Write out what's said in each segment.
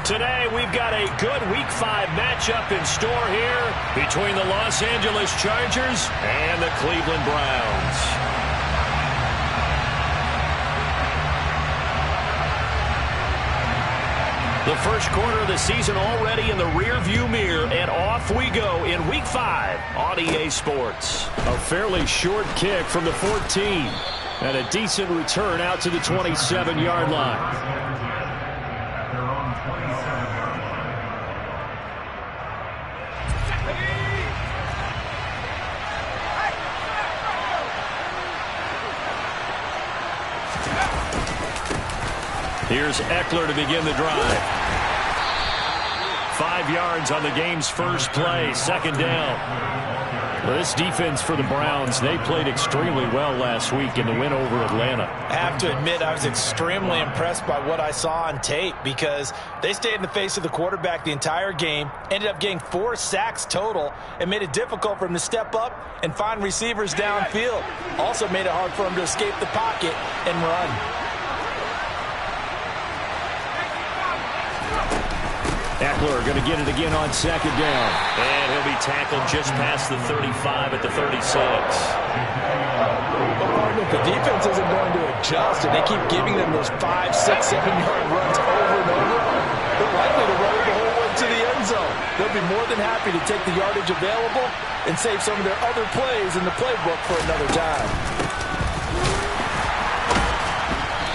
Today, we've got a good Week 5 matchup in store here between the Los Angeles Chargers and the Cleveland Browns. The first quarter of the season already in the rearview mirror, and off we go in Week 5 on EA Sports. A fairly short kick from the 14, and a decent return out to the 27-yard line. Here's Eckler to begin the drive. 5 yards on the game's first play, second down. Well, this defense for the Browns, they played extremely well last week in the win over Atlanta. I have to admit, I was extremely impressed by what I saw on tape because they stayed in the face of the quarterback the entire game, ended up getting 4 sacks total, and made it difficult for him to step up and find receivers downfield. Also made it hard for him to escape the pocket and run. Eckler going to get it again on second down. And he'll be tackled just past the 35 at the 36. But the defense isn't going to adjust, and they keep giving them those 5, 6, 7-yard runs over and over. They're likely to run it the whole way to the end zone. They'll be more than happy to take the yardage available and save some of their other plays in the playbook for another time.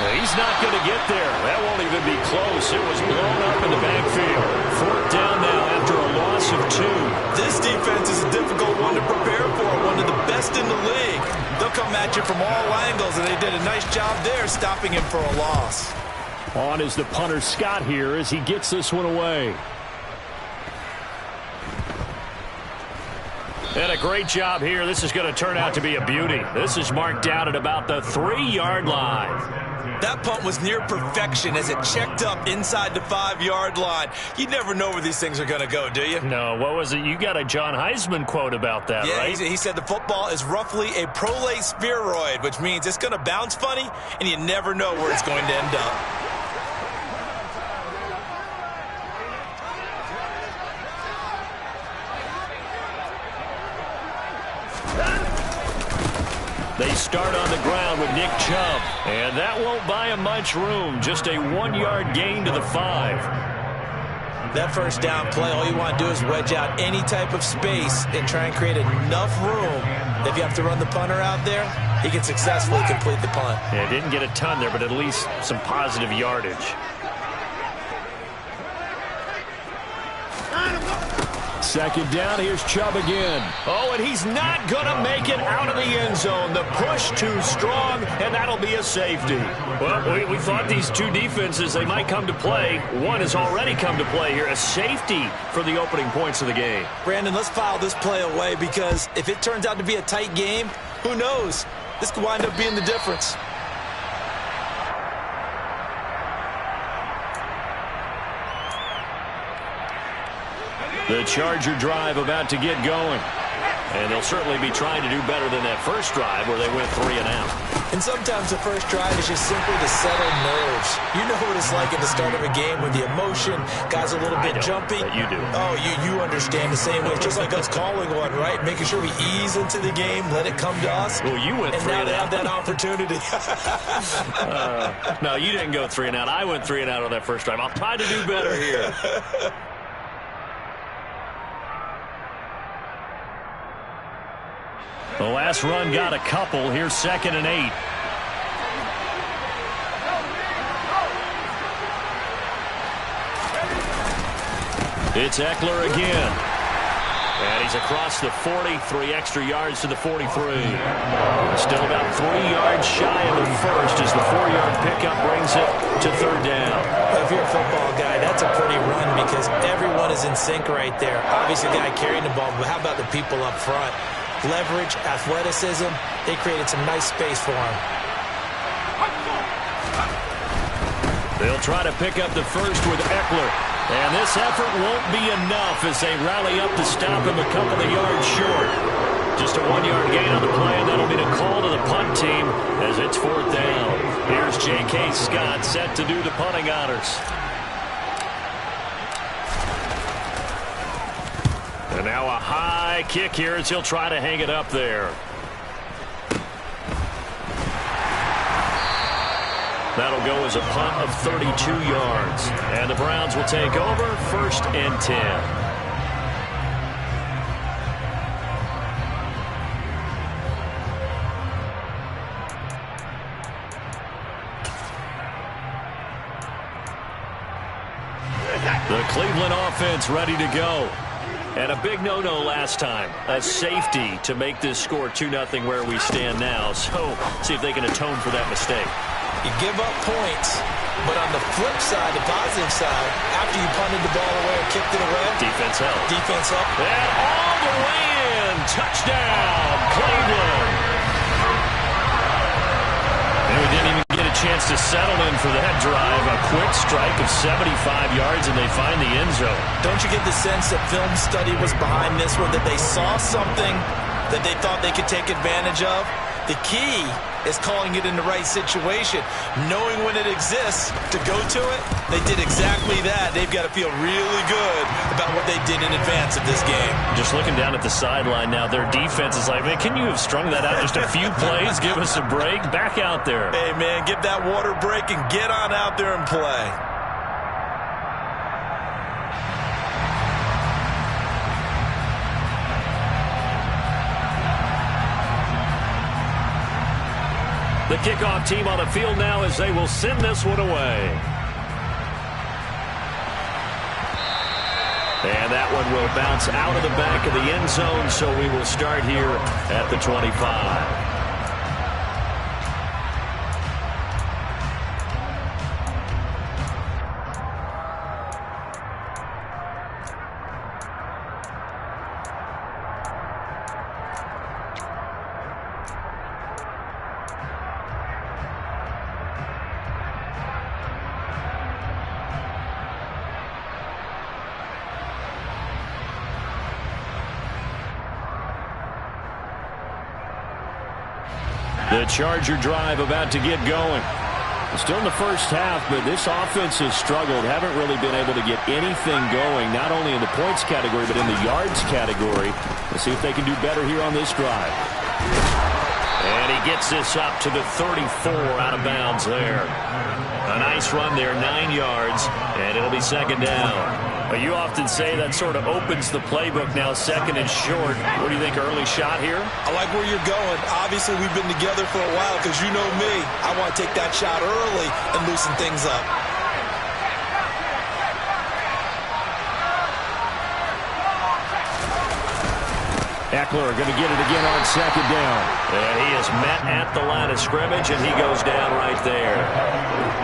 He's not going to get there. That won't even be close. It was blown up in the backfield. 4th down now after a loss of 2. This defense is a difficult one to prepare for, one of the best in the league. They'll come at you from all angles, and they did a nice job there stopping him for a loss. On is the punter Scott here as he gets this one away. And a great job here. This is going to turn out to be a beauty. This is marked out at about the 3-yard line. That punt was near perfection as it checked up inside the 5-yard line. You never know where these things are going to go, do you? No, what was it? You got a John Heisman quote about that, right? Yeah, he said the football is roughly a prolate spheroid, which means it's going to bounce funny, and you never know where it's going to end up. They start on the ground with Nick Chubb, and that won't buy him much room. Just a 1-yard gain to the 5. That first down play, all you want to do is wedge out any type of space and try and create enough room. If you have to run the punter out there, he can successfully complete the punt. Yeah, didn't get a ton there, but at least some positive yardage. Second down, here's Chubb again. Oh, and he's not going to make it out of the end zone. The push too strong, and that'll be a safety. Well, we thought these two defenses, they might come to play. One has already come to play here. A safety for the opening points of the game. Brandon, let's file this play away because if it turns out to be a tight game, who knows? This could wind up being the difference. The Charger drive about to get going. And they'll certainly be trying to do better than that first drive where they went 3 and out. And sometimes the first drive is just simply to settle nerves. You know what it's like at the start of a game with the emotion, guys a little bit jumpy. But you do. Oh, you understand the same way. It's just like us calling one, right? Making sure we ease into the game, let it come to us. Well, you went 3 and out. And now they have that opportunity. No, you didn't go 3 and out. I went 3 and out on that first drive. I'll try to do better here. The last run got a couple. Here's 2nd and 8. It's Eckler again. And he's across the 40, 3 extra yards to the 43. Still about 3 yards shy of the first as the 4-yard pickup brings it to 3rd down. If you're a football guy, that's a pretty run because everyone is in sync right there. Obviously, the guy carrying the ball, but how about the people up front? Leverage, athleticism, they created some nice space for him. They'll try to pick up the first with Eckler. And this effort won't be enough as they rally up to stop him a couple of yards short. Just a 1-yard gain on the play, and that'll be the call to the punt team as it's 4th down. Here's J.K. Scott set to do the punting honors. Now a high kick here as he'll try to hang it up there. That'll go as a punt of 32 yards. And the Browns will take over 1st and 10. The Cleveland offense ready to go. And a big no-no last time. A safety to make this score 2-0 where we stand now. So, see if they can atone for that mistake. You give up points, but on the flip side, the positive side, after you punted the ball away or kicked it away, defense help. Defense help. And all the way in. Touchdown, Cleveland. And we didn't even get a chance to settle in for that drive. A quick strike of 75 yards, and they find the end zone. Don't you get the sense that film study was behind this one, that they saw something that they thought they could take advantage of? The key is calling it in the right situation, knowing when it exists to go to it. They did exactly that. They've got to feel really good about what they did in advance of this game. Just looking down at the sideline now, their defense is like, man, can you have strung that out just a few plays? Give us a break. Back out there. Hey, man, give that water break and get on out there and play. The kickoff team on the field now as they will send this one away. And that one will bounce out of the back of the end zone, so we will start here at the 25. The Charger drive about to get going. Still in the first half, but this offense has struggled. Haven't really been able to get anything going, not only in the points category, but in the yards category. Let's see if they can do better here on this drive. And he gets this up to the 34 out of bounds there. A nice run there, 9 yards, and it'll be second down. But you often say that sort of opens the playbook now, second and short. What do you think, early shot here? I like where you're going. Obviously, we've been together for a while because you know me. I want to take that shot early and loosen things up. Eckler going to get it again on second down. And he is met at the line of scrimmage, and he goes down right there.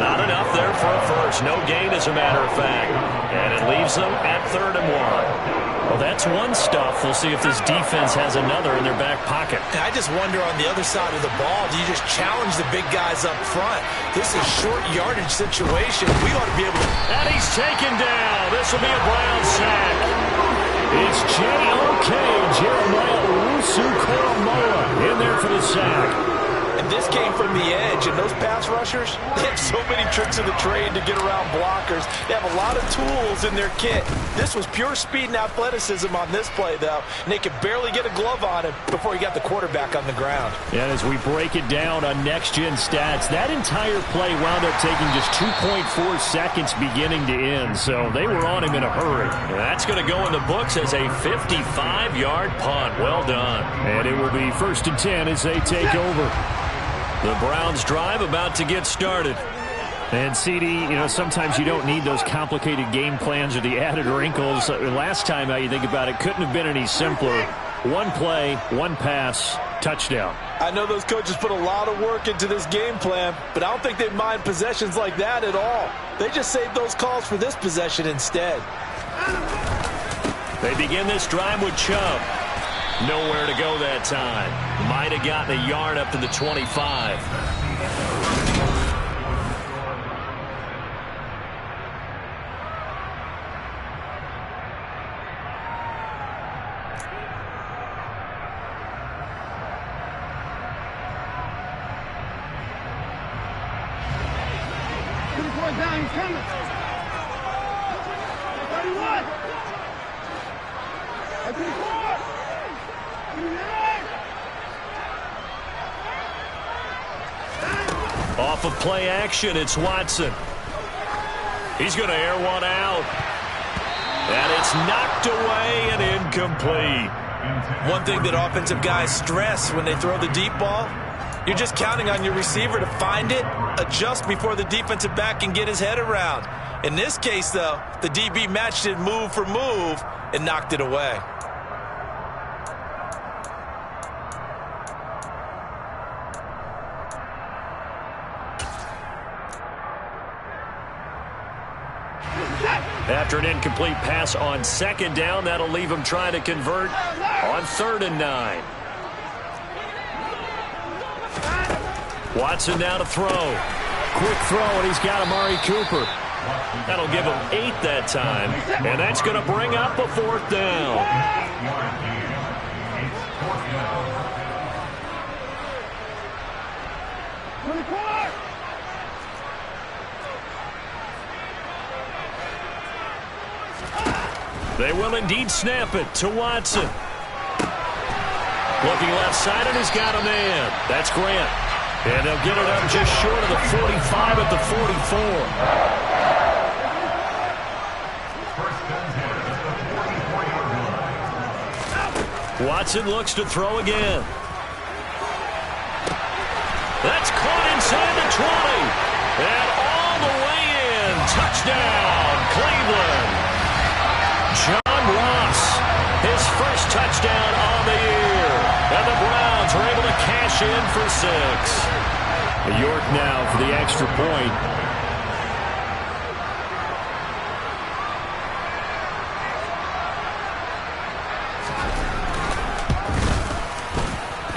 Not enough there for a first. No gain, as a matter of fact. And it leaves them at 3rd and 1. Well, that's one stuff. We'll see if this defense has another in their back pocket. And I just wonder on the other side of the ball, do you just challenge the big guys up front? This is a short yardage situation. We ought to be able to... And he's taken down. This will be a Brown sack. It's J.O.K. Jeremiah Owusu-Koramoah in there for the sack. And this came from the edge, and those pass rushers, they have so many tricks of the trade to get around blockers. They have a lot of tools in their kit. This was pure speed and athleticism on this play, though, and they could barely get a glove on him before he got the quarterback on the ground. And as we break it down on next-gen stats, that entire play wound up taking just 2.4 seconds beginning to end, so they were on him in a hurry. And that's going to go in the books as a 55-yard punt. Well done. And it will be 1st and 10 as they take over. The Browns drive about to get started. And, CD, sometimes you don't need those complicated game plans or the added wrinkles. Last time, how you think about it, couldn't have been any simpler. One play, one pass, touchdown. I know those coaches put a lot of work into this game plan, but I don't think they mind possessions like that at all. They just saved those calls for this possession instead. They begin this drive with Chubb. Nowhere to go that time. Might have gotten a yard up to the 25. Down, he's coming. 31. Off of play action, it's Watson. He's going to air one out. And it's knocked away and incomplete. One thing that offensive guys stress when they throw the deep ball, you're just counting on your receiver to find it, adjust before the defensive back can get his head around. In this case, though, the DB matched it move for move and knocked it away. After an incomplete pass on second down, that'll leave him trying to convert on 3rd and 9. Watson now to throw. Quick throw, and he's got Amari Cooper. That'll give him 8 that time, and that's going to bring up a 4th down. They will indeed snap it to Watson. Looking left side, and he's got a man. That's Grant. And they'll get it up just short of the 45 at the 44. Watson looks to throw again. That's caught inside the 20. And all the way in. Touchdown, Cleveland. John Ross, his first touchdown on the year. And the Browns are able to cash in for 6. York now for the extra point.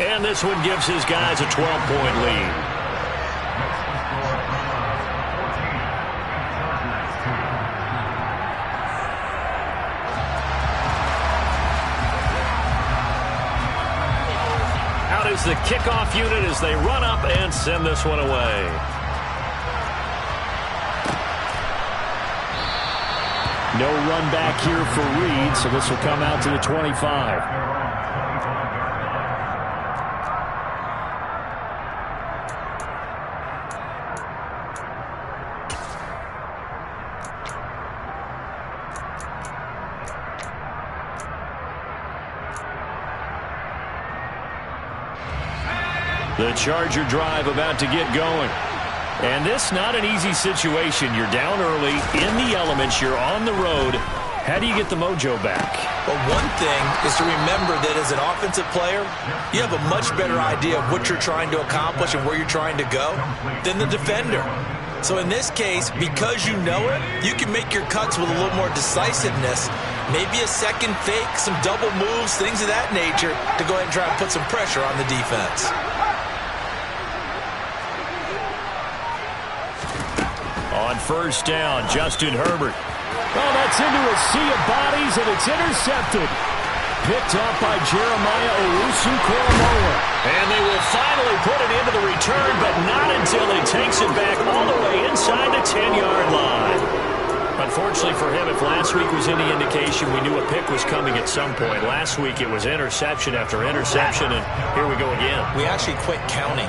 And this one gives his guys a 12-point lead. Is the kickoff unit as they run up and send this one away. No run back here for Reed, so this will come out to the 25. The Charger drive about to get going. And this not an easy situation. You're down early, in the elements, you're on the road. How do you get the mojo back? Well, one thing is to remember that as an offensive player, you have a much better idea of what you're trying to accomplish and where you're trying to go than the defender. So in this case, because you know it, you can make your cuts with a little more decisiveness. Maybe a second fake, some double moves, things of that nature to go ahead and try and put some pressure on the defense. On first down, Justin Herbert. Oh, that's into a sea of bodies, and it's intercepted. Picked up by Jeremiah Owusu-Koramoah. And they will finally put it into the return, but not until he takes it back all the way inside the 10-yard line. Unfortunately for him, if last week was any indication, we knew a pick was coming at some point. Last week it was interception after interception, and here we go again. We actually quit counting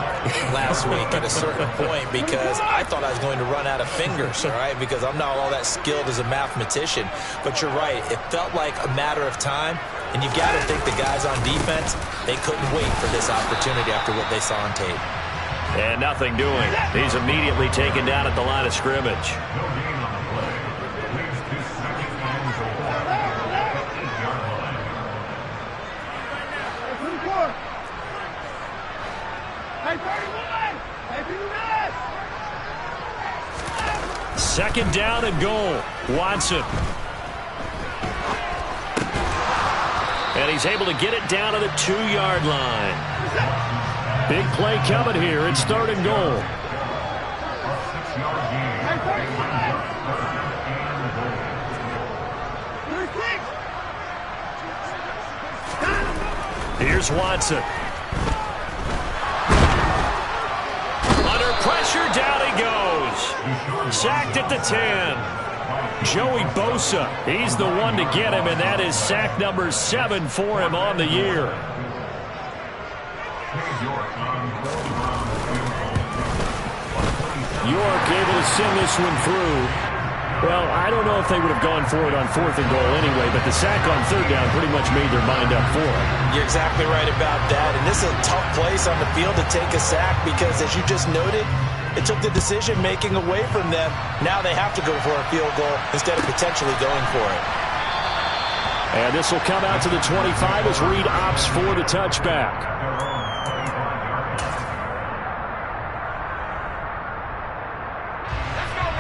last week at a certain point because I thought I was going to run out of fingers, all right, because I'm not all that skilled as a mathematician. But you're right. It felt like a matter of time, and you've got to think the guys on defense, they couldn't wait for this opportunity after what they saw on tape. And nothing doing. He's immediately taken down at the line of scrimmage. Second down and goal. Watson. And he's able to get it down to the 2-yard line. Big play coming here. It's 3rd and goal. Here's Watson. Under pressure, down he goes. Sacked at the 10. Joey Bosa. He's the one to get him, and that is sack number 7 for him on the year. York able to send this one through. Well, I don't know if they would have gone for it on 4th and goal anyway, but the sack on 3rd down pretty much made their mind up for it. You're exactly right about that, and this is a tough place on the field to take a sack because, as you just noted, it took the decision-making away from them. Now they have to go for a field goal instead of potentially going for it. And this will come out to the 25 as Reed opts for the touchback.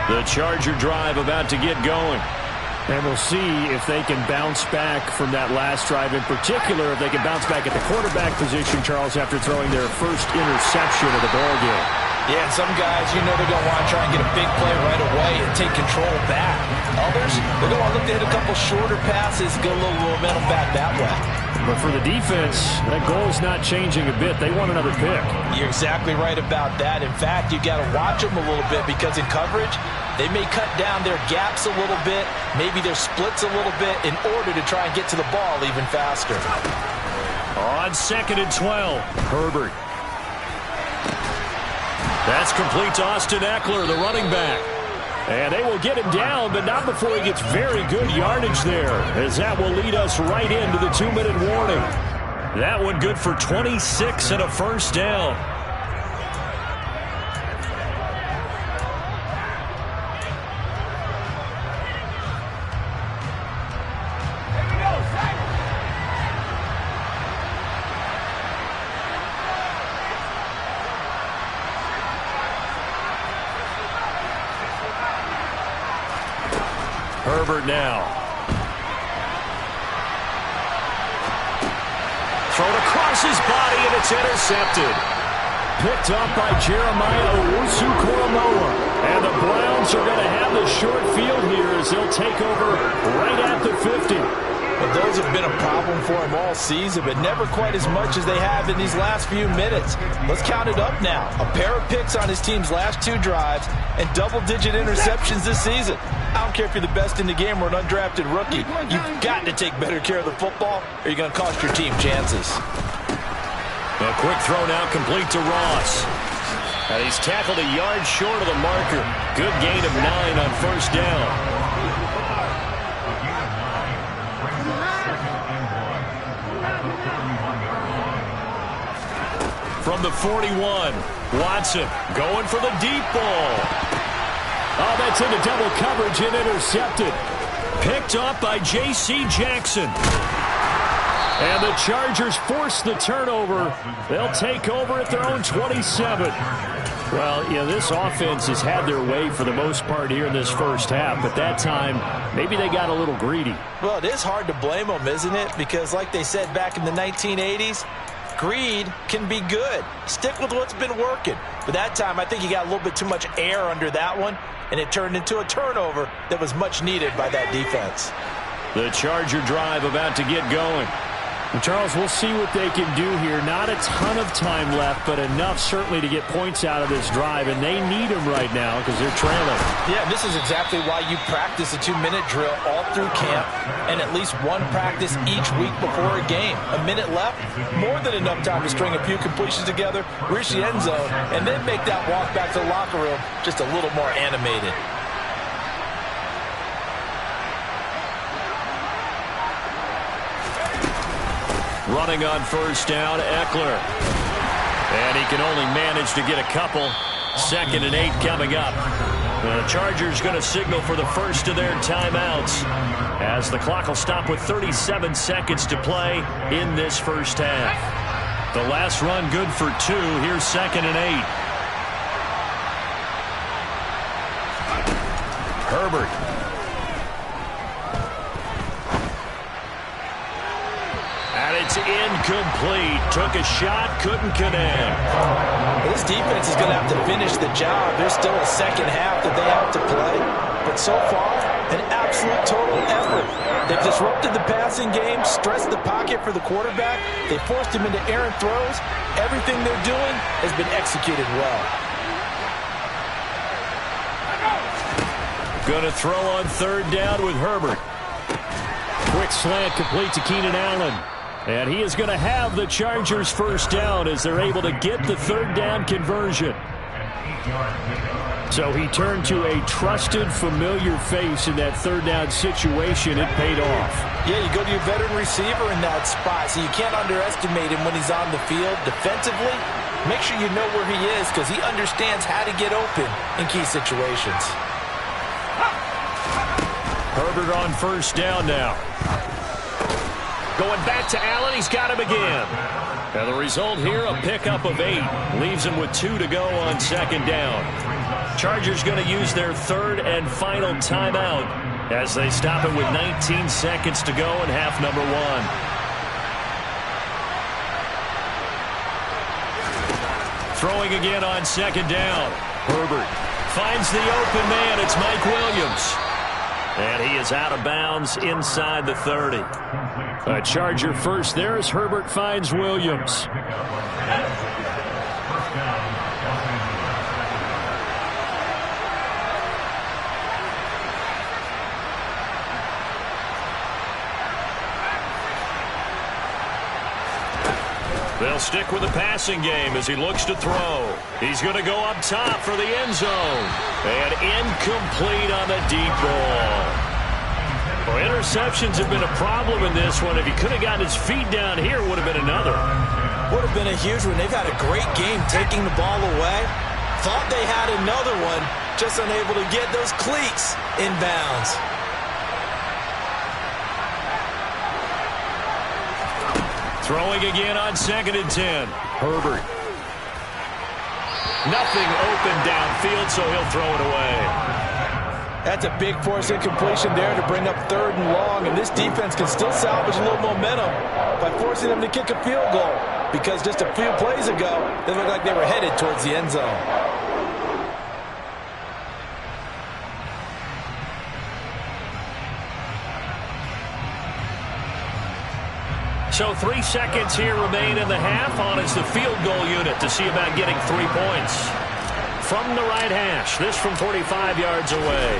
The Charger drive about to get going. And we'll see if they can bounce back from that last drive. In particular, if they can bounce back at the quarterback position, Charles, after throwing their first interception of the ballgame. Yeah, and some guys, you know they're going to want to try and get a big play right away and take control back. Others, they're going to want to look to hit a couple shorter passes, get a little momentum back that way. But for the defense, that goal is not changing a bit. They want another pick. You're exactly right about that. In fact, you got to watch them a little bit because in coverage, they may cut down their gaps a little bit, maybe their splits a little bit in order to try and get to the ball even faster. On 2nd and 12, Herbert. That's complete to Austin Eckler, the running back. And they will get him down, but not before he gets very good yardage there, as that will lead us right into the 2-minute warning. That one good for 26 and a first down. Herbert now. Thrown across his body, and it's intercepted. Picked up by Jeremiah Owusu-Koramoah. And the Browns are going to have the short field here as they'll take over right at the 50. But those have been a problem for him all season, but never quite as much as they have in these last few minutes. Let's count it up now. A pair of picks on his team's last 2 drives and double-digit interceptions this season. I don't care if you're the best in the game or an undrafted rookie. You've got to take better care of the football or you're going to cost your team chances. A quick throw now complete to Ross. And he's tackled a yard short of the marker. Good gain of 9 on first down. From the 41, Watson going for the deep ball. Oh, that's into double coverage and intercepted. Picked up by J.C. Jackson. And the Chargers force the turnover. They'll take over at their own 27. Well, you know, this offense has had their way for the most part here in this first half, but that time, maybe they got a little greedy. Well, it is hard to blame them, isn't it? Because like they said back in the 1980s, greed can be good. Stick with what's been working. But that time, I think you got a little bit too much air under that one, and it turned into a turnover that was much needed by that defense. The Charger drive about to get going. And Charles, we'll see what they can do here. Not a ton of time left, but enough certainly to get points out of this drive, and they need them right now because they're trailing. Yeah, this is exactly why you practice a 2-minute drill all through camp and at least one practice each week before a game. A minute left, more than enough time to string a few completions together, reach the end zone, and then make that walk back to the locker room just a little more animated. Running on first down, Eckler. And he can only manage to get a couple. 2nd and 8 coming up. The Chargers going to signal for the first of their timeouts as the clock will stop with 37 seconds to play in this first half. The last run good for 2. Here's 2nd and 8. Herbert. It's incomplete. Took a shot, couldn't connect. This defense is going to have to finish the job. There's still a second half that they have to play. But so far, an absolute total effort. They've disrupted the passing game, stressed the pocket for the quarterback. They forced him into errant throws. Everything they're doing has been executed well. Going to throw on third down with Herbert. Quick slant complete to Keenan Allen. And he is going to have the Chargers first down as they're able to get the third down conversion. So he turned to a trusted, familiar face in that third down situation. It paid off. Yeah, you go to your veteran receiver in that spot, so you can't underestimate him when he's on the field. Defensively, make sure you know where he is because he understands how to get open in key situations. Herbert on first down now. Going back to Allen, he's got him again. And the result here, a pickup of 8. Leaves him with 2 to go on second down. Chargers going to use their third and final timeout as they stop it with 19 seconds to go in half number 1. Throwing again on second down. Herbert finds the open man. It's Mike Williams. And he is out of bounds inside the 30. A Charger first there as Herbert finds Williams. They'll stick with the passing game as he looks to throw. He's going to go up top for the end zone. And incomplete on the deep ball. Well, interceptions have been a problem in this one. If he could have gotten his feet down here, it would have been another. Would have been a huge one. They've had a great game taking the ball away. Thought they had another one, just unable to get those cleats inbounds. Throwing again on second and 10. Herbert. Nothing open downfield, so he'll throw it away. That's a big force incompletion there to bring up third and long, and this defense can still salvage a little momentum by forcing them to kick a field goal because just a few plays ago, they looked like they were headed towards the end zone. So 3 seconds here remain in the half. On is the field goal unit to see about getting 3 points. From the right hash, this from 45 yards away.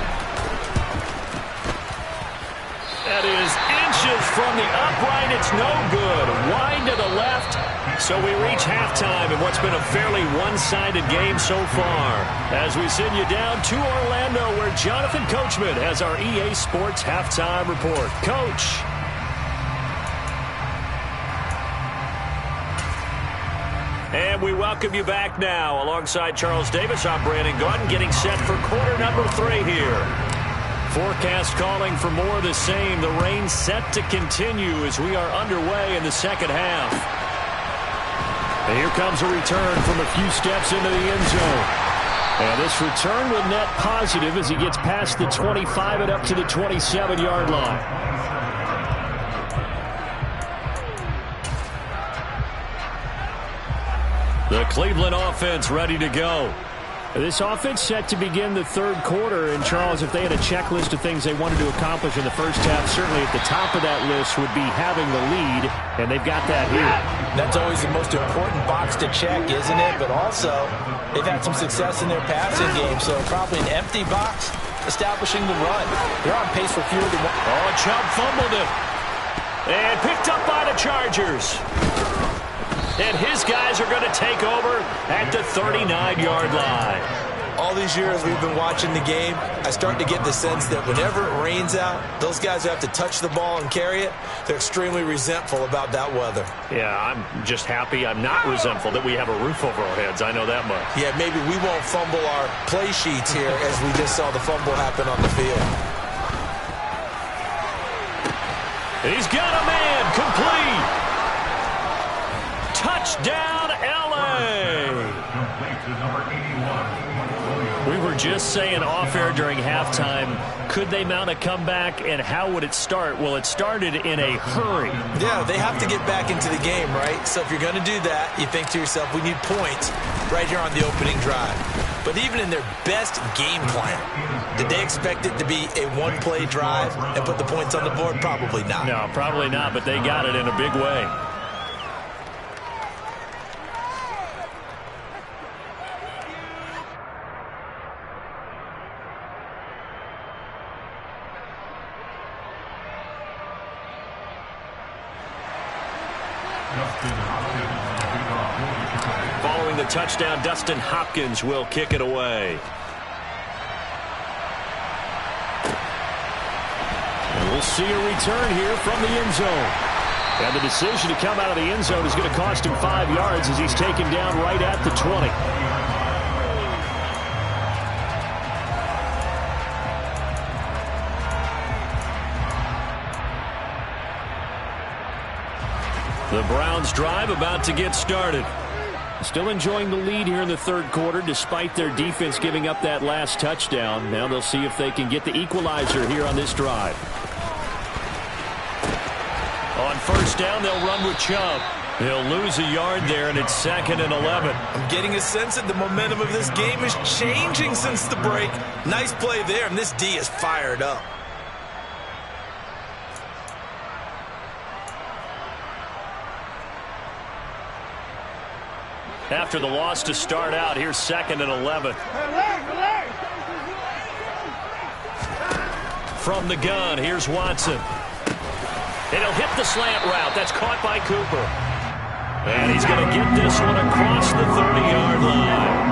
That is inches from the upright. It's no good. Wide to the left. So we reach halftime in what's been a fairly one-sided game so far. As we send you down to Orlando, where Jonathan Coachman has our EA Sports halftime report. Coach. And we welcome you back now. Alongside Charles Davis, I'm Brandon Gaudin, getting set for quarter number 3 here. Forecast calling for more of the same. The rain set to continue as we are underway in the second half. And here comes a return from a few steps into the end zone. And this return will net positive as he gets past the 25 and up to the 27-yard line. The Cleveland offense ready to go. This offense set to begin the third quarter. And, Charles, if they had a checklist of things they wanted to accomplish in the first half, certainly at the top of that list would be having the lead, and they've got that here. That's always the most important box to check, isn't it? But also, they've had some success in their passing game, so probably an empty box establishing the run. They're on pace for fewer than one. Oh, Chubb fumbled it. And picked up by the Chargers. And his guys are going to take over at the 39-yard line. All these years we've been watching the game, I start to get the sense that whenever it rains out, those guys who have to touch the ball and carry it, they're extremely resentful about that weather. Yeah, I'm just happy I'm not resentful that we have a roof over our heads. I know that much. Yeah, maybe we won't fumble our play sheets here as we just saw the fumble happen on the field. He's got a man complete. Touchdown, L.A. We were just saying off-air during halftime, could they mount a comeback, and how would it start? Well, it started in a hurry. Yeah, they have to get back into the game, right? So if you're going to do that, you think to yourself, we need points right here on the opening drive. But even in their best game plan, did they expect it to be a one-play drive and put the points on the board? Probably not. No, probably not, but they got it in a big way. Following the touchdown, Dustin Hopkins will kick it away. And we'll see a return here from the end zone. And the decision to come out of the end zone is going to cost him 5 yards as he's taken down right at the 20. The Browns drive about to get started. Still enjoying the lead here in the third quarter despite their defense giving up that last touchdown. Now they'll see if they can get the equalizer here on this drive. On first down, they'll run with Chubb. He'll lose a yard there, and it's 2nd and 11. I'm getting a sense that the momentum of this game is changing since the break. Nice play there, and this D is fired up. After the loss to start out, here's 2nd and 11. From the gun, here's Watson. And he'll hit the slant route. That's caught by Cooper. And he's going to get this one across the 30-yard line.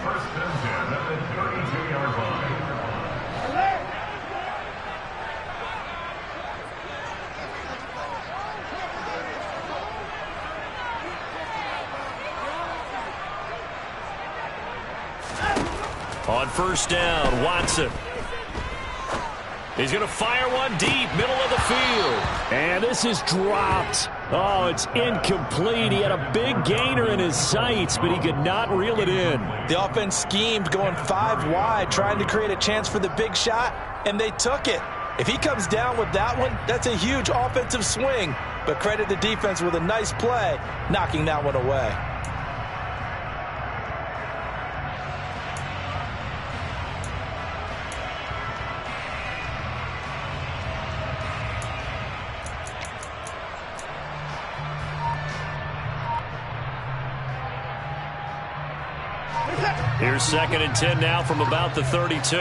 First and 10 at the 32-yard line. On first down, Watson. He's going to fire one deep, middle of the field. And this is dropped. Oh, it's incomplete. He had a big gainer in his sights, but he could not reel it in. The offense schemed going 5 wide, trying to create a chance for the big shot, and they took it. If he comes down with that one, that's a huge offensive swing. But credit the defense with a nice play, knocking that one away. Here's 2nd and 10 now from about the 32.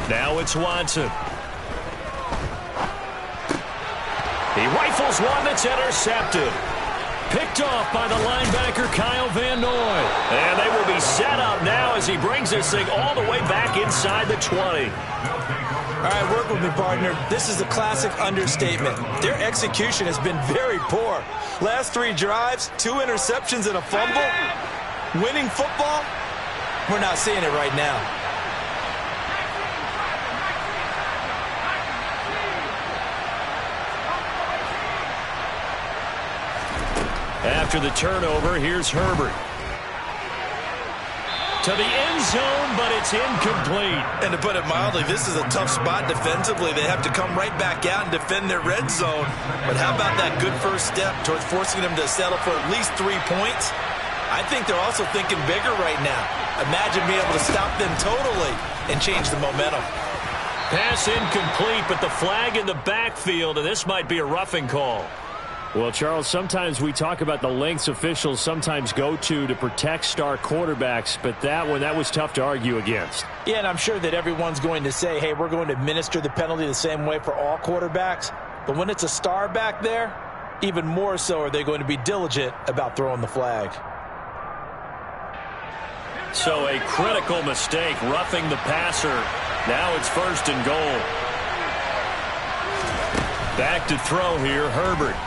Now it's Watson. He rifles one that's intercepted. Picked off by the linebacker Kyle Van Noy. And they will be set up now as he brings this thing all the way back inside the 20. All right, work with me, partner. This is a classic understatement. Their execution has been very poor. Last 3 drives, 2 interceptions and a fumble. Winning football? We're not seeing it right now. After the turnover, here's Herbert. To the end zone, but it's incomplete. And to put it mildly, this is a tough spot defensively. They have to come right back out and defend their red zone. But how about that good first step towards forcing them to settle for at least 3 points? I think they're also thinking bigger right now. Imagine being able to stop them totally and change the momentum. Pass incomplete, but the flag in the backfield, and this might be a roughing call. Well, Charles, sometimes we talk about the lengths officials sometimes go to protect star quarterbacks, but that was tough to argue against. Yeah, and I'm sure that everyone's going to say, hey, we're going to administer the penalty the same way for all quarterbacks. But when it's a star back there, even more so are they going to be diligent about throwing the flag. So a critical mistake, roughing the passer. Now it's 1st and goal. Back to throw here, Herbert.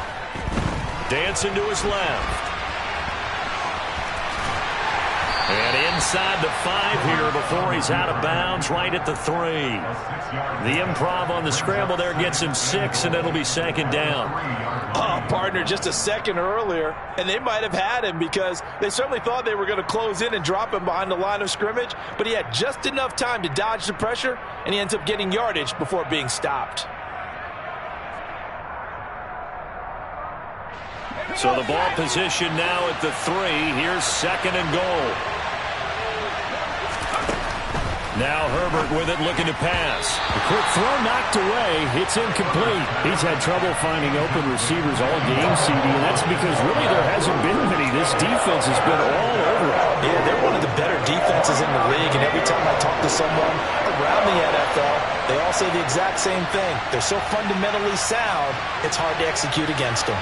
Dancing to his left. And inside the 5 here before he's out of bounds, right at the 3. The improv on the scramble there gets him 6, and it'll be 2nd down. Oh, partner, just a second earlier, and they might have had him because they certainly thought they were going to close in and drop him behind the line of scrimmage, but he had just enough time to dodge the pressure, and he ends up getting yardage before being stopped. So the ball position now at the 3. Here's 2nd and goal. Now Herbert with it, looking to pass. The quick throw knocked away. It's incomplete. He's had trouble finding open receivers all game, CD, and that's because really there hasn't been many. This defense has been all over it. Yeah, they're one of the better defenses in the league, and every time I talk to someone around the NFL, they all say the exact same thing. They're so fundamentally sound, it's hard to execute against them.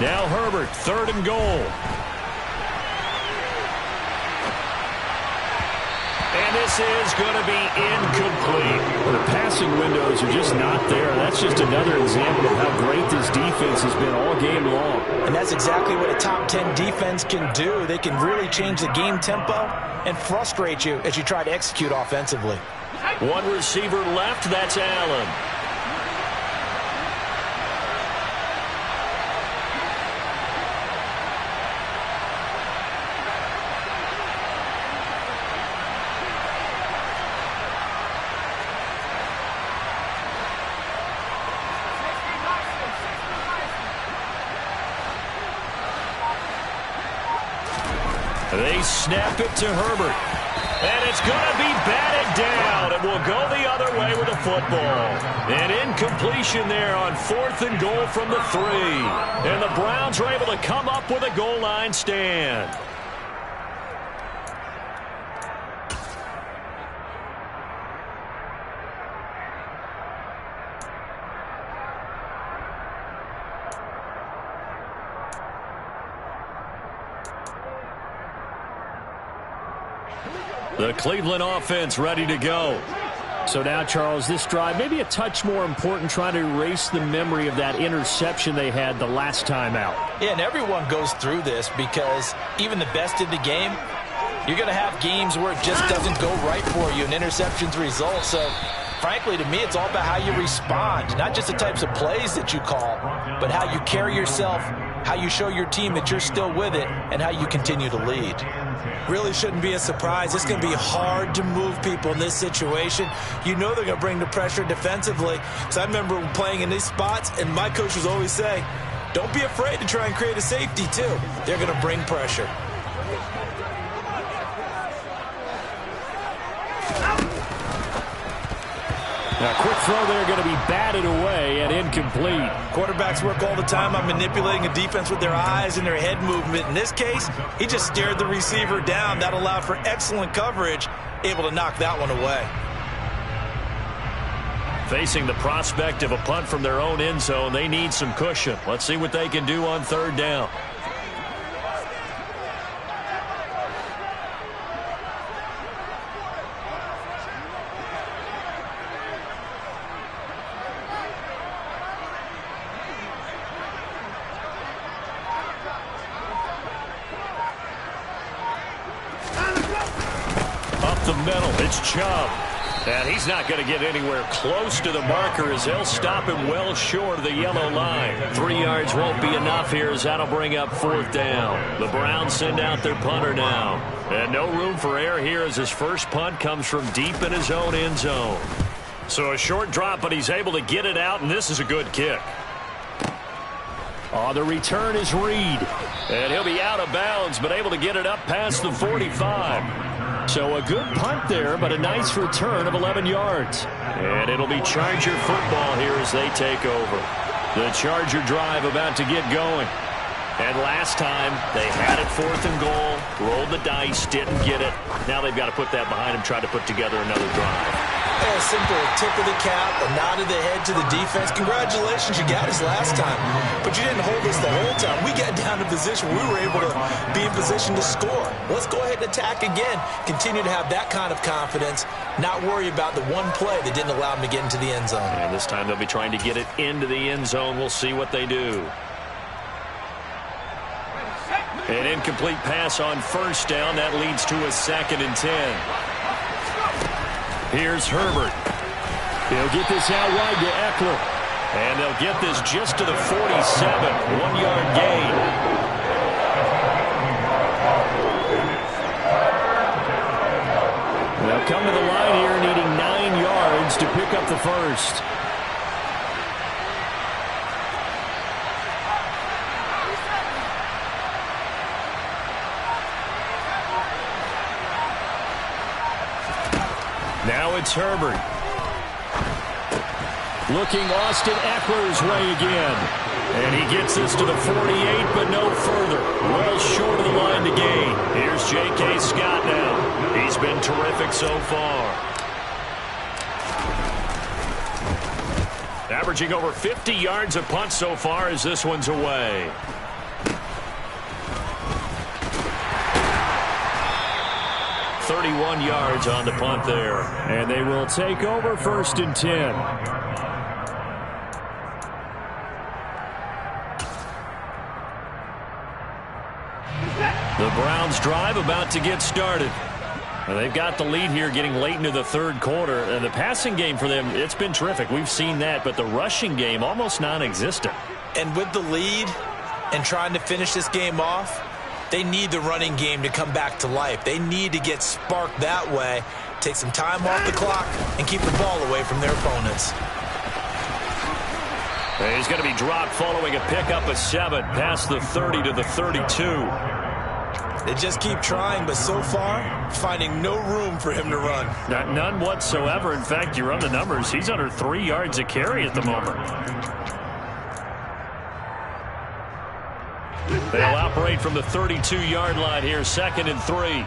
Now Herbert, 3rd and goal. And this is going to be incomplete. The passing windows are just not there. That's just another example of how great this defense has been all game long. And that's exactly what a top 10 defense can do. They can really change the game tempo and frustrate you as you try to execute offensively. One receiver left, that's Allen. They snap it to Herbert. And it's going to be batted down. It will go the other way with the football. An incompletion there on 4th and goal from the 3. And the Browns are able to come up with a goal line stand. The Cleveland offense ready to go. So now, Charles, this drive maybe a touch more important, trying to erase the memory of that interception they had the last time out. Yeah, and everyone goes through this because even the best in the game, you're going to have games where it just doesn't go right for you and interceptions result. So, frankly, to me, it's all about how you respond, not just the types of plays that you call, but how you carry yourself, how you show your team that you're still with it, and how you continue to lead. Really shouldn't be a surprise. It's going to be hard to move people in this situation. You know they're going to bring the pressure defensively. Because I remember playing in these spots, and my coaches always say, don't be afraid to try and create a safety, too. They're going to bring pressure. Now, quick throw there, going to be batted away and incomplete. Quarterbacks work all the time on manipulating a defense with their eyes and their head movement. In this case, he just stared the receiver down. That allowed for excellent coverage, able to knock that one away. Facing the prospect of a punt from their own end zone, they need some cushion. Let's see what they can do on 3rd down. The middle, it's Chubb. And he's not going to get anywhere close to the marker as they'll stop him well short of the yellow line. 3 yards won't be enough here as that'll bring up 4th down. The Browns send out their punter now. And no room for error here as his first punt comes from deep in his own end zone. So a short drop, but he's able to get it out, and this is a good kick. Oh, the return is Reed. And he'll be out of bounds, but able to get it up past the 45. So a good punt there, but a nice return of 11 yards. And it'll be Charger football here as they take over. The Charger drive about to get going. And last time, they had it 4th and goal, rolled the dice, didn't get it. Now they've got to put that behind them, try to put together another drive. A simple tip of the cap, a nod of the head to the defense. Congratulations, you got us last time. But you didn't hold us the whole time. We got down to position where we were able to be in position to score. Let's go ahead and attack again. Continue to have that kind of confidence, not worry about the one play that didn't allow them to get into the end zone. And this time they'll be trying to get it into the end zone. We'll see what they do. An incomplete pass on 1st down. That leads to a 2nd and 10. Here's Herbert. They'll get this out wide to Eckler. And they'll get this just to the 47. 1-yard gain. They'll come to the line here needing 9 yards to pick up the first. it's Herbert. Looking Austin Eckler's way again. And he gets this to the 48, but no further. Well short of the line to gain. Here's J.K. Scott now. He's been terrific so far. Averaging over 50 yards a punt so far as this one's away. .31 yards on the punt there. And they will take over 1st and 10. The Browns drive about to get started. Well, they've got the lead here getting late into the 3rd quarter. And the passing game for them, it's been terrific. We've seen that. But the rushing game, almost non-existent. And with the lead and trying to finish this game off, they need the running game to come back to life. They need to get sparked that way, take some time off the clock, and keep the ball away from their opponents. He's going to be dropped following a pickup of 7 past the 30 to the 32. They just keep trying, but so far, finding no room for him to run. None whatsoever. In fact, you run the numbers. He's under 3 yards a carry at the moment. They'll operate from the 32-yard line here, 2nd and 3.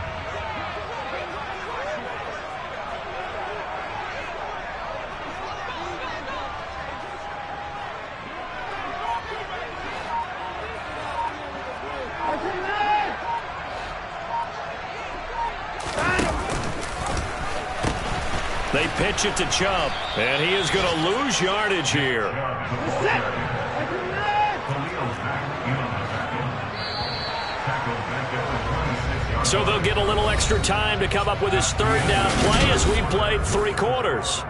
They pitch it to Chubb, and he is going to lose yardage here. So they'll get a little extra time to come up with his 3rd down play as we played 3 quarters.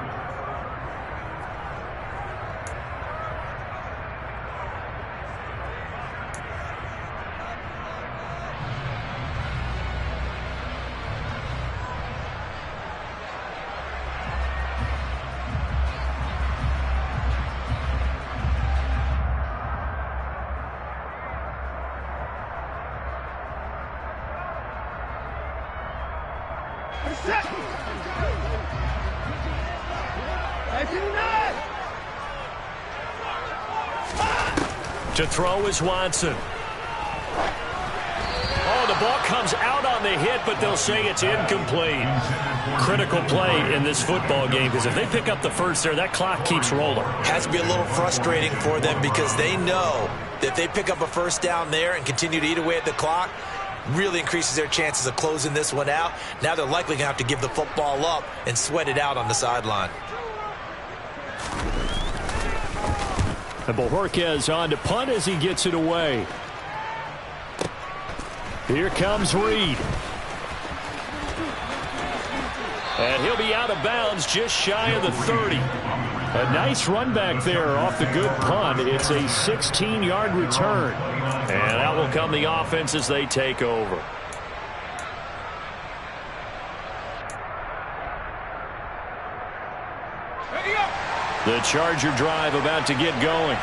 To throw is Watson. Oh, the ball comes out on the hit, but they'll say it's incomplete. Critical play in this football game, because if they pick up the first there, that clock keeps rolling. Has to be a little frustrating for them because they know that if they pick up a 1st down there and continue to eat away at the clock, really increases their chances of closing this one out. Now they're likely going to have to give the football up and sweat it out on the sideline. And Bojorquez on to punt as he gets it away. Here comes Reed. And he'll be out of bounds just shy of the 30. A nice run back there off the good punt. It's a 16-yard return. And out will come the offense as they take over. The Charger drive about to get going.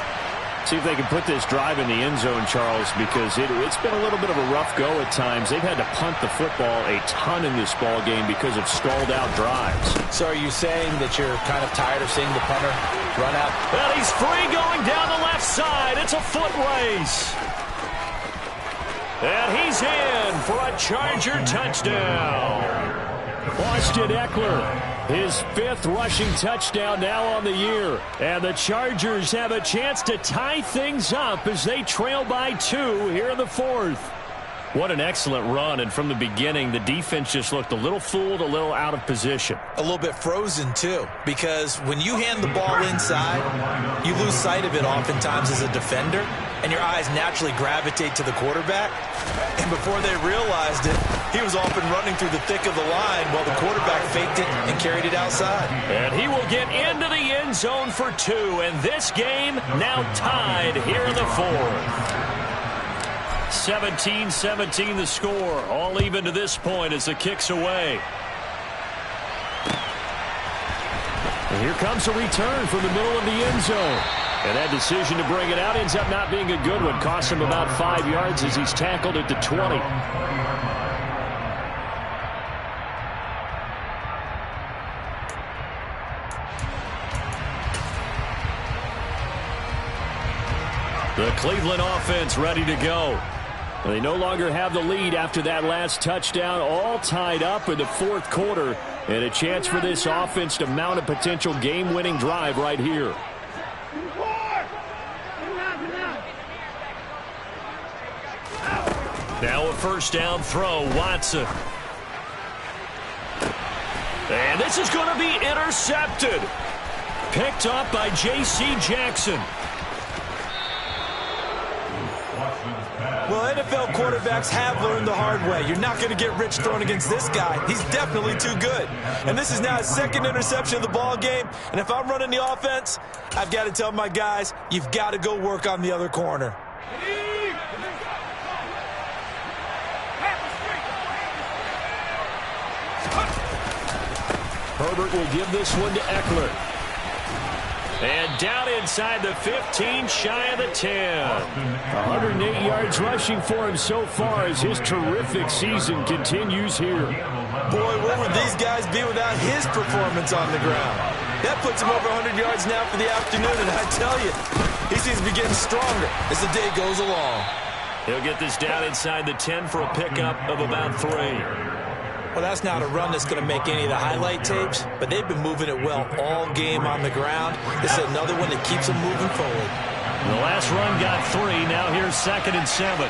See if they can put this drive in the end zone, Charles, because it's been a little bit of a rough go at times. They've had to punt the football a ton in this ball game because of stalled-out drives. So are you saying that you're kind of tired of seeing the punter run out? Well, he's free going down the left side. It's a foot race. And he's in for a Charger touchdown. Austin Eckler. His 5th rushing touchdown now on the year. And the Chargers have a chance to tie things up as they trail by 2 here in the 4th. What an excellent run. And from the beginning, the defense just looked a little fooled, a little out of position. A little bit frozen, too, because when you hand the ball inside, you lose sight of it oftentimes as a defender, and your eyes naturally gravitate to the quarterback. And before they realized it, he was off and running through the thick of the line while the quarterback faked it and carried it outside. And he will get into the end zone for 2, and this game now tied here in the 4th. 17-17 the score, all even to this point as the kick's away. And here comes a return from the middle of the end zone. And that decision to bring it out ends up not being a good one. Costs him about 5 yards as he's tackled at the 20. The Cleveland offense ready to go. They no longer have the lead after that last touchdown, all tied up in the fourth quarter, and a chance for this offense to mount a potential game-winning drive right here. Now a first down throw, Watson. And this is going to be intercepted. Picked up by J.C. Jackson. Well, NFL quarterbacks have learned the hard way. You're not going to get rich throwing against this guy. He's definitely too good. And this is now his second interception of the ball game. And if I'm running the offense, I've got to tell my guys, you've got to go work on the other corner. Herbert will give this one to Eckler. And down inside the 15, shy of the 10. 108 yards rushing for him so far as his terrific season continues here. Boy, where would these guys be without his performance on the ground? That puts him over 100 yards now for the afternoon, and I tell you, he seems to be getting stronger as the day goes along. He'll get this down inside the 10 for a pickup of about 3. Well, that's not a run that's going to make any of the highlight tapes, but they've been moving it well all game on the ground. This is another one that keeps them moving forward. The last run got 3. Now here's 2nd and 7.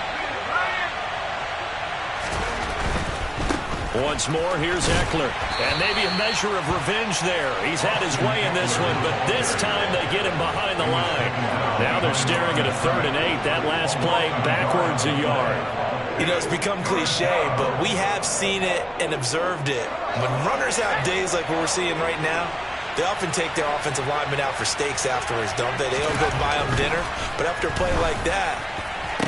Once more, here's Eckler. And maybe a measure of revenge there. He's had his way in this one, but this time they get him behind the line. Now they're staring at a 3rd and 8. That last play backwards a yard. You know, it's become cliche, but we have seen it and observed it. When runners have days like what we're seeing right now, they often take their offensive linemen out for steaks afterwards, don't they? They don't go buy them dinner. But after a play like that,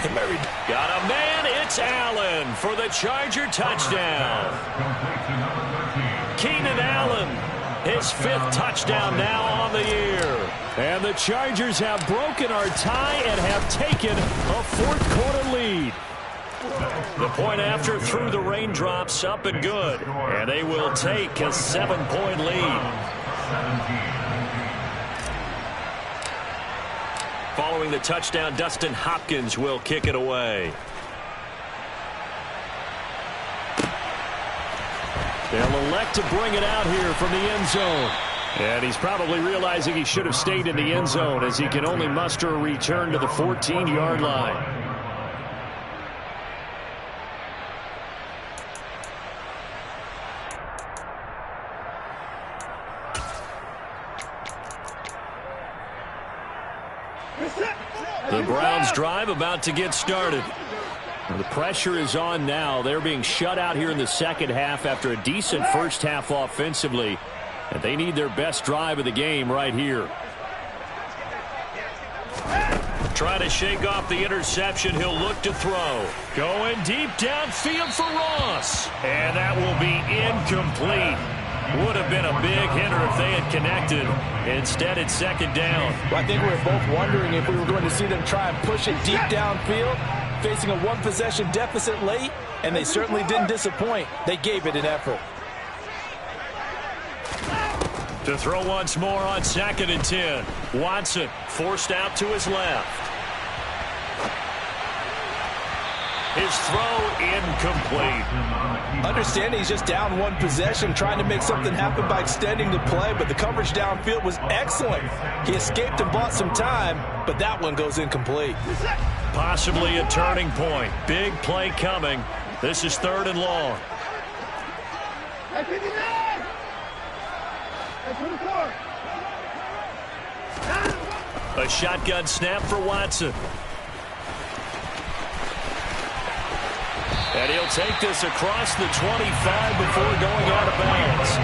they might got a man. It's Allen for the Charger touchdown. Keenan Allen, his 5th touchdown now on the year. And the Chargers have broken our tie and have taken a 4th quarter lead. The point after through the raindrops, up and good. And they will take a 7-point lead. Following the touchdown, Dustin Hopkins will kick it away. They'll elect to bring it out here from the end zone. And he's probably realizing he should have stayed in the end zone as he can only muster a return to the 14-yard line. The Browns drive about to get started. The pressure is on now. They're being shut out here in the second half after a decent first half offensively. And they need their best drive of the game right here. Trying to shake off the interception. He'll look to throw. Going deep downfield for Ross. And that will be incomplete. Would have been a big hitter if they had connected. Instead, it's 2nd down. Well, I think we were both wondering if we were going to see them try and push it deep downfield, facing a 1-possession deficit late, and they certainly didn't disappoint. They gave it an effort. To throw once more on 2nd and 10. Watson forced out to his left. His throw incomplete. Understanding he's just down 1 possession, trying to make something happen by extending the play, but the coverage downfield was excellent. He escaped and bought some time, but that one goes incomplete. Possibly a turning point. Big play coming. This is 3rd and long. A shotgun snap for Watson. And he'll take this across the 25 before going out of bounds.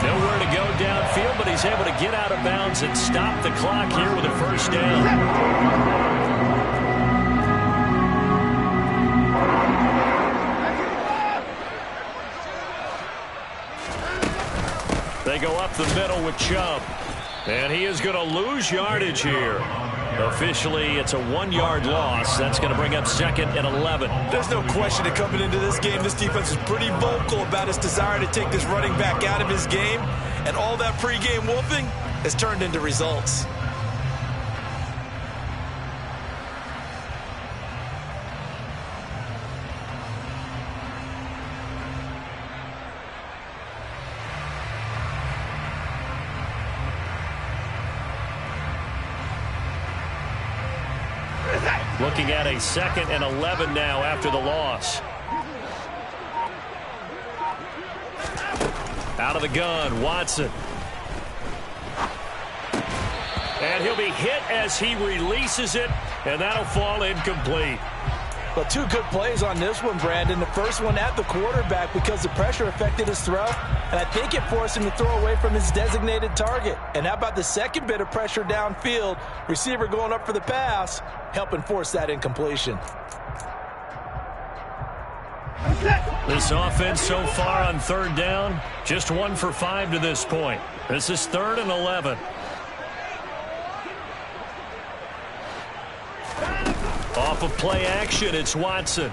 Nowhere to go downfield, but he's able to get out of bounds and stop the clock here with a first down. They go up the middle with Chubb. And he is going to lose yardage here. Officially, it's a 1-yard loss. That's going to bring up 2nd and 11. There's no question that coming into this game, this defense is pretty vocal about its desire to take this running back out of his game. And all that pregame wolfing has turned into results. Looking at a 2nd and 11 now after the loss. Out of the gun, Watson. And he'll be hit as he releases it, and that'll fall incomplete. Well, 2 good plays on this one, Brandon. The first one at the quarterback because the pressure affected his throw, and I think it forced him to throw away from his designated target. And how about the second bit of pressure downfield? Receiver going up for the pass, helping force that incompletion. This offense so far on 3rd down, just 1 for 5 to this point. This is 3rd and 11. Off of play action, it's Watson.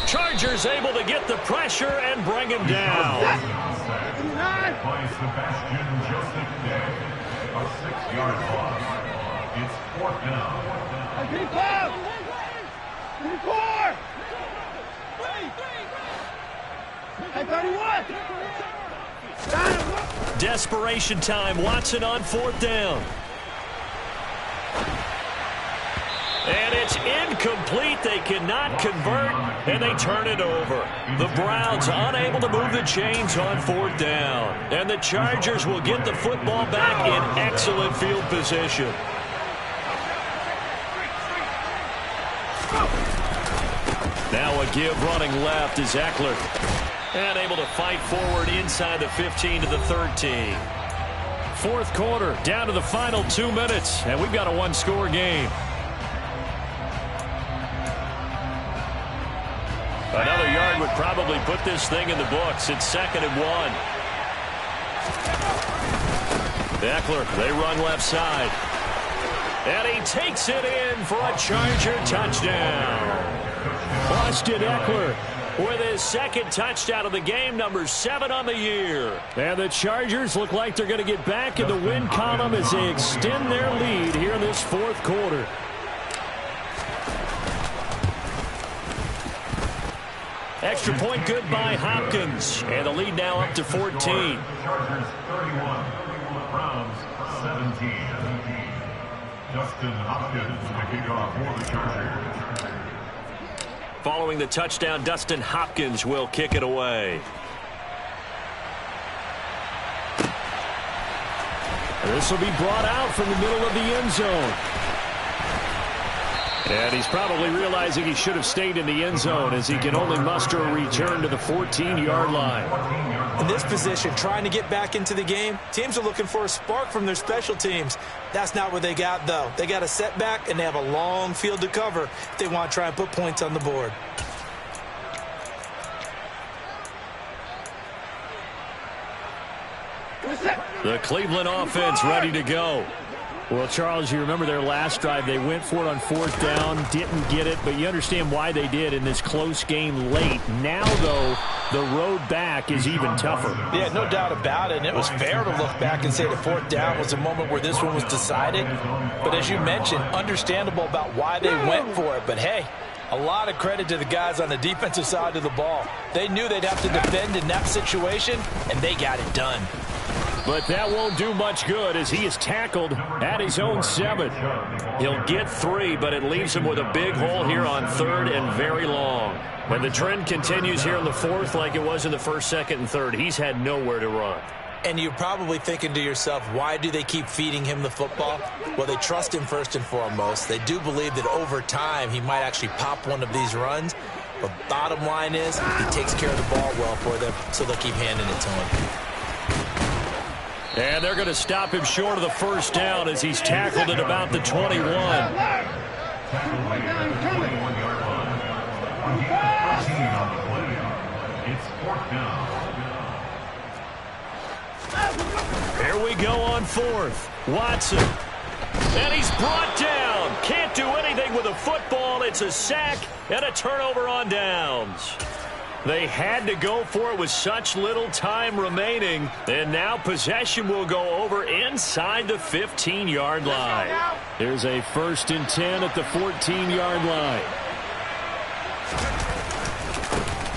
Chargers able to get the pressure and bring him down. By Sebastian Joseph Day, a 6-yard loss. It's 4th down. Desperation time. Watson on 4th down. And it's incomplete. They cannot convert, and they turn it over. The Browns unable to move the chains on 4th down. And the Chargers will get the football back in excellent field position. Now a give running left is Eckler. And able to fight forward inside the 15 to the 13. 4th quarter, down to the final 2 minutes, and we've got a 1-score game. Another yard would probably put this thing in the books. It's 2nd and 1. Eckler, they run left side. And he takes it in for a Charger touchdown. Austin Eckler with his 2nd touchdown of the game, number 7 on the year. And the Chargers look like they're going to get back in the win column as they extend their lead here in this 4th quarter. Extra point good by Hopkins. And the lead now up to 14. Chargers 31, Browns 17. Justin Hopkins the kickoff for the Chargers. Following the touchdown, Dustin Hopkins will kick it away. This will be brought out from the middle of the end zone. And he's probably realizing he should have stayed in the end zone as he can only muster a return to the 14-yard line. In this position, trying to get back into the game, teams are looking for a spark from their special teams. That's not what they got, though. They got a setback, and they have a long field to cover if they want to try and put points on the board. The Cleveland offense ready to go. Well, Charles, you remember their last drive. They went for it on 4th down, didn't get it, but you understand why they did in this close game late. Now, though, the road back is even tougher. Yeah, no doubt about it, and it was fair to look back and say the 4th down was the moment where this one was decided. But as you mentioned, understandable about why they went for it. But, hey, a lot of credit to the guys on the defensive side of the ball. They knew they'd have to defend in that situation, and they got it done. But that won't do much good as he is tackled at his own 7. He'll get 3, but it leaves him with a big hole here on 3rd and very long. And the trend continues here in the 4th like it was in the 1st, 2nd, and 3rd. He's had nowhere to run. And you're probably thinking to yourself, why do they keep feeding him the football? Well, they trust him first and foremost. They do believe that over time he might actually pop one of these runs. But bottom line is he takes care of the ball well for them, so they'll keep handing it to him. And they're going to stop him short of the 1st down as he's tackled at about the 21. Here we go on 4th. Watson. And he's brought down. Can't do anything with a football. It's a sack and a turnover on downs. They had to go for it with such little time remaining. And now possession will go over inside the 15-yard line. There's a 1st and 10 at the 14-yard line.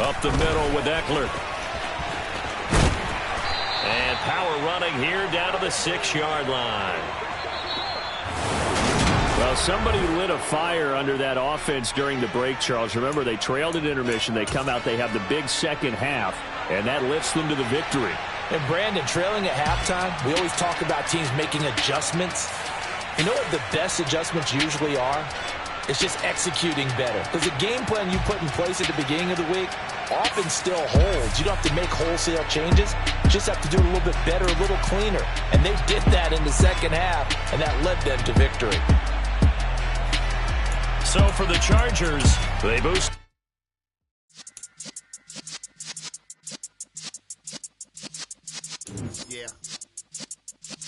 Up the middle with Eckler. And power running here down to the 6-yard line. Well, Well, somebody lit a fire under that offense during the break, Charles. Remember, they trailed at intermission. They come out, they have the big second half, and that lifts them to the victory. And Brandon, trailing at halftime, we always talk about teams making adjustments. You know what the best adjustments usually are? It's just executing better. Because the game plan you put in place at the beginning of the week often still holds. You don't have to make wholesale changes. You just have to do it a little bit better, a little cleaner. And they did that in the second half, and that led them to victory. So for the Chargers, they boost.